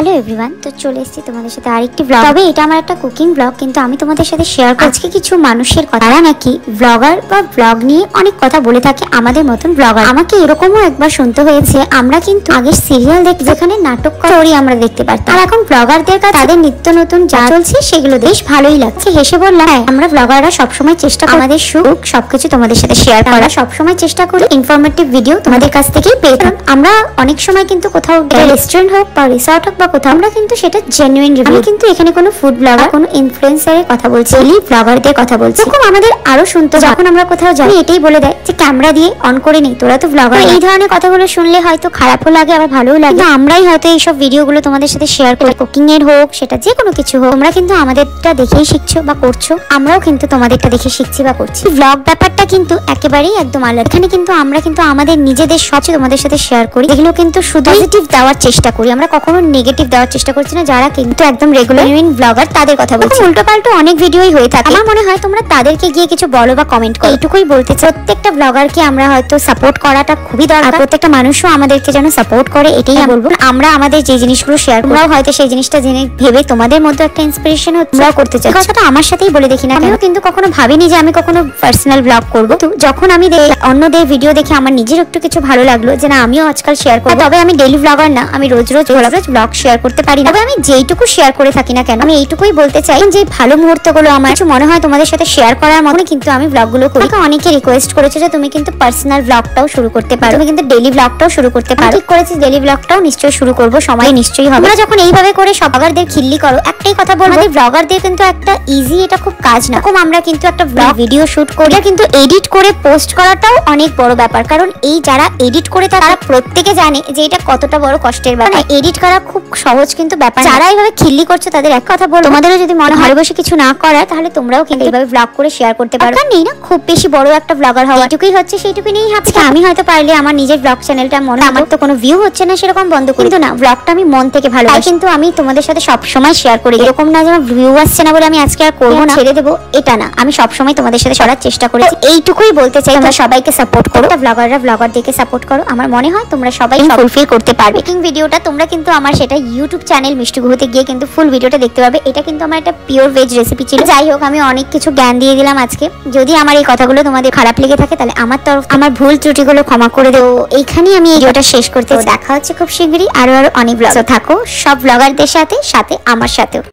Hello everyone, তো চলে এসেছি তোমাদের সাথে আরেকটি ব্লগ। তবে এটা আমার একটা কুকিং ব্লগ, কিন্তু আমি তোমাদের সাথে শেয়ার করছি আজকে কিছু মানুষের কথা। তারা নাকি ব্লগার বা ব্লগ নিয়ে অনেক কথা বলে থাকে, আমাদের মতন ব্লগার। আমাকে এরকমও একবার শুনতে হয়েছে, আমরা কিন্তু আগে সিরিয়াল দেখি যেখানে নাটক স্টোরি আমরা দেখতে পারতাম, আর এখন ব্লগারদের কাছে তাদের নিত্য নতুন যা চলছে সেগুলো বেশ ভালোই লাগছে। হেসে বললাম, আমরা ব্লগাররা সবসময় চেষ্টা করি আমাদের সুখ সবকিছু তোমাদের সাথে শেয়ার করা, সবসময় চেষ্টা করি ইনফরমেটিভ ভিডিও তোমাদের কাছ থেকেই পেয়ে থাকি। আমরা অনেক সময় কিন্তু কোথাও রেস্টুরেন্ট হোক বা রিসর্ট হোক বা কোথাও, আমরা কিন্তু সেটা জেনুইন রিভিউ। আমি কিন্তু এখানে কোনো ফুড ব্লগার, কোনো ইনফ্লুয়েন্সারের কথা বলছি, ডেইলি ব্লগারদের কথা বলছি। এরকম আমাদের আরো শুনতে, যখন আমরা কোথাও যাই এটাই বলে দেয় যে ক্যামেরা দিয়ে অন করে নেই, তোরা তো ব্লগার। এই ধরনের কথাগুলো শুনলে হয়তো খারাপও লাগে আবার ভালোও লাগে। আমরাই হয়তো এইসব ভিডিওগুলো তোমাদের সাথে শেয়ার করি, কুকিং এর হোক সেটা যে কোনো কিছু হোক, তোমরা কিন্তু আমাদেরটা দেখেই শিখছো বা করছো, আমরাও কিন্তু তোমাদেরটা দেখে শিখছি বা করছি। ব্লগ ব্যাপারটা কিন্তু একেবারেই একদম আলাদা। এখানে কিন্তু আমরা কিন্তু আমাদের নিজেদের সব তোমাদের সাথে শেয়ার করি, এগুলো কিন্তু শুধু পজিটিভ দেওয়ার চেষ্টা করি, আমরা কখনো নেগেটিভ দেওয়ার চেষ্টা করছি না। যারা কিন্তু একদম রেগুলার ব্লগার তাদের কথা বলছি, উল্টো পাল্টো অনেক ভিডিওই হয়ে থাকে। আমার মনে হয় তোমরা তাদেরকে গিয়ে কিছু বলো বা কমেন্ট করো, এইটুকুই বলতে চাই। প্রত্যেকটা ব্লগারকে আমরা হয়তো সাপোর্ট করাটা খুবই দরকার, প্রত্যেকটা মানুষও আমাদেরকে যেন সাপোর্ট করে, এটাই আমি বলবো। আমরা আমাদের যে জিনিসগুলো শেয়ার করি, তোমরাও হয়তো সেই জিনিসটা জেনে ভেবে তোমাদের মধ্যে একটা ইন্সপিরেশন তোমরাও করতে চাই। কথাটা আমার সাথেই বলে দেখি না, আমিও কিন্তু কখনো ভাবিনি যে আমি কখনো পার্সোনাল ব্লগ করবো। তো যখন আমি অন্যদের ভিডিও দেখে আমার নিজের একটু কিছু ভালো লাগলো যে না আমিও আজকাল শেয়ার করবো। তবে আমি ডেইলি ব্লগার না, আমি রোজ রোজ ব্লগ শেয়ার করতে পারি না। তবে আমি যেইটুকু শেয়ার করে থাকি না কেন, আমি এইটুকুই বলতে চাই যে ভালো মুহূর্তগুলো আমার কিছু মনে হয় তোমাদের সাথে শেয়ার করার মতন, কিন্তু আমি ব্লগগুলো করি। অনেকে রিকোয়েস্ট করেছে যে তুমি কিন্তু পার্সোনাল ব্লগটাও শুরু করতে পারো, তুমি কিন্তু ডেইলি ব্লগটাও শুরু করতে পারো। ঠিক করেছি, ডেইলি ব্লগটাও নিশ্চয়ই শুরু করবো, সময় নিশ্চয়ই হবে। তোমরা যখন এইভাবে করে ব্লগারদের খিল্লি করো, একটাই কথা বলবো, আমাদের ব্লগারদের কিন্তু একটা ইজি, এটা খুব কাজ না। এরকম আমরা কিন্তু একটা ব্লগ ভিডিও শুট করি, কিন্তু এডিট করে পোস্ট করাটাও অনেক বড় ব্যাপার। কারণ এই যারা এডিট করে তারা প্রত্যেকে জানে যে এটা কতটা বড় কষ্টের ব্যাপার। এডিট করা খুব সহজ কিন্তু ব্যাপার। যারা এইভাবে খিল্লি করছে তাদের এক কথা বলবো, তোমাদেরও যদি মনে হয় বসে কিছু না করার, তাহলে তোমরাও কিন্তু এইভাবে ব্লগ করে শেয়ার করতে পারো। নেই না খুব বেশি বড় একটা ব্লগার হওয়া, এটুকুই হচ্ছে, সেইটুকুই নিয়েই ভাবছি আমি হয়তো পারলে আমার নিজের ব্লগ চ্যানেলটা, মনে আমার তো কোনো ভিউ হচ্ছে না সেরকম বন্ধ করি, কিন্তু না, ব্লগটা আমি মন থেকে ভালোবাসি, কিন্তু আমি তোমাদের সাথে সবসময় শেয়ার করি। এরকম না যে আমার ভিউ আসছে না বলে আমি আজকে আর করবো না, ছেড়ে দেবো, এটা না। আমি সবসময় তোমাদের সাথে সরার চেষ্টা করেছি, এইটুকুই বলতে চাই। তোমরা সবাইকে সাপোর্ট করো, ব্লগাররা ব্লগারদেরকে সাপোর্ট করো। আমার মনে হয় তোমরা সবাই ফুলফিল করতে পারবে। কুকিং ভিডিওটা তোমরা কিন্তু আমার সেটা ইউটিউব চ্যানেল মিষ্টি গুহতে গিয়ে কিন্তু ফুল ভিডিওটা দেখতে পাবে। এটা কিন্তু আমার একটা পিওর ভেজ রেসিপি ছিল। যাই হোক, আমি অনেক কিছু জ্ঞান দিয়ে দিলাম আজকে। যদি আমার এই কথাগুলো তোমাদের খারাপ লেগে থাকে, তাহলে আমার তরফ আমার ভুল ত্রুটিগুলো ক্ষমা করে দেবো। এইখানেই আমি এই ভিডিওটা শেষ করতে। দেখা হচ্ছে খুব শীঘ্রই আরো অনেক ব্লগ। থাকো সব ব্লগারদের সাথে, সাথে আমার সাথেও।